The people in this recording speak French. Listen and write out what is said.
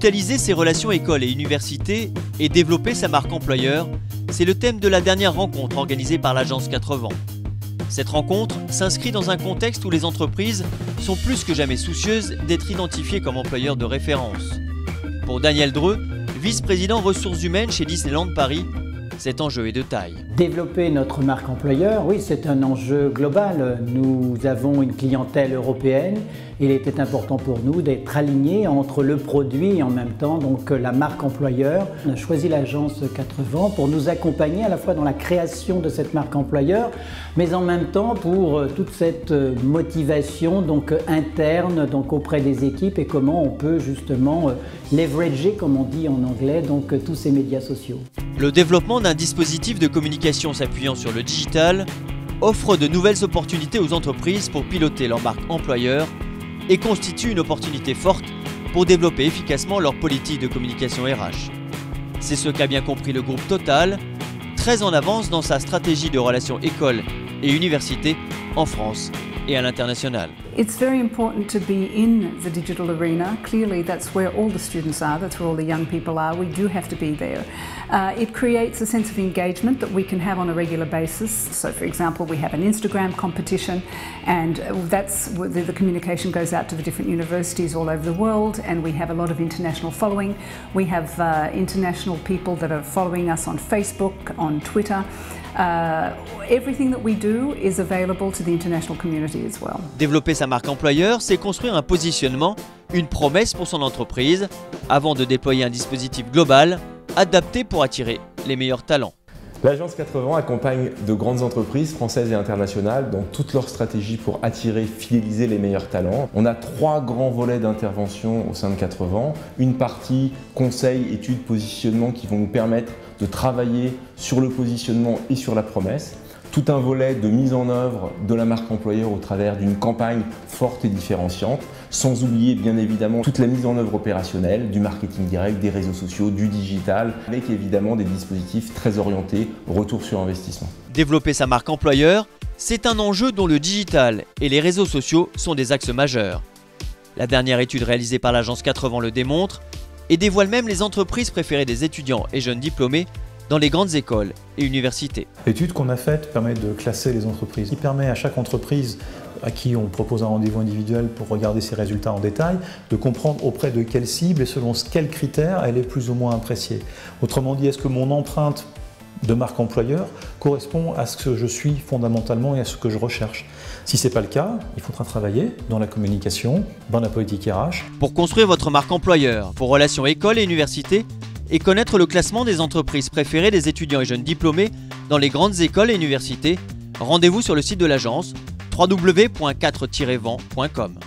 Digitaliser ses relations écoles et universités et développer sa marque employeur, c'est le thème de la dernière rencontre organisée par l'agence 4 Vents. Cette rencontre s'inscrit dans un contexte où les entreprises sont plus que jamais soucieuses d'être identifiées comme employeurs de référence. Pour Daniel Dreux, vice-président ressources humaines chez Disneyland Paris, cet enjeu est de taille. Développer notre marque employeur, oui, c'est un enjeu global. Nous avons une clientèle européenne. Il était important pour nous d'être alignés entre le produit et en même temps donc la marque employeur. On a choisi l'agence 4 Vents pour nous accompagner à la fois dans la création de cette marque employeur, mais en même temps pour toute cette motivation donc interne donc auprès des équipes et comment on peut justement leverager, comme on dit en anglais, donc tous ces médias sociaux. Le développement d'un dispositif de communication s'appuyant sur le digital offre de nouvelles opportunités aux entreprises pour piloter leur marque employeur et constitue une opportunité forte pour développer efficacement leur politique de communication RH. C'est ce qu'a bien compris le groupe Total, très en avance dans sa stratégie de relations écoles et universités en France et à l'international. It's very important to be in the digital arena. Clearly, that's where all the students are, that's where all the young people are. We do have to be there. It creates a sense of engagement that we can have on a regular basis. So, for example, we have an Instagram competition, and that's where the communication goes out to the different universities all over the world, and we have a lot of international following. We have international people that are following us on Facebook, on Twitter. Everything that we do is available to the international community as well. Développer sa marque employeur, c'est construire un positionnement, une promesse pour son entreprise, avant de déployer un dispositif global, adapté pour attirer les meilleurs talents. L'agence 4 Vents accompagne de grandes entreprises françaises et internationales dans toute leur stratégie pour attirer, fidéliser les meilleurs talents. On a 3 grands volets d'intervention au sein de 4 Vents. Une partie conseil, études, positionnement qui vont nous permettre de travailler sur le positionnement et sur la promesse. Tout un volet de mise en œuvre de la marque employeur au travers d'une campagne forte et différenciante, sans oublier bien évidemment toute la mise en œuvre opérationnelle, du marketing direct, des réseaux sociaux, du digital, avec évidemment des dispositifs très orientés retour sur investissement. Développer sa marque employeur, c'est un enjeu dont le digital et les réseaux sociaux sont des axes majeurs. La dernière étude réalisée par l'agence 4 Vents le démontre et dévoile même les entreprises préférées des étudiants et jeunes diplômés dans les grandes écoles et universités. L'étude qu'on a faite permet de classer les entreprises. Il permet à chaque entreprise à qui on propose un rendez-vous individuel pour regarder ses résultats en détail, de comprendre auprès de quelle cible et selon quels critères elle est plus ou moins appréciée. Autrement dit, est-ce que mon empreinte de marque employeur correspond à ce que je suis fondamentalement et à ce que je recherche. Si ce n'est pas le cas, il faudra travailler dans la communication, dans la politique RH. Pour construire votre marque employeur, vos relations écoles et universités, et connaître le classement des entreprises préférées des étudiants et jeunes diplômés dans les grandes écoles et universités, rendez-vous sur le site de l'agence www.4-vents.com.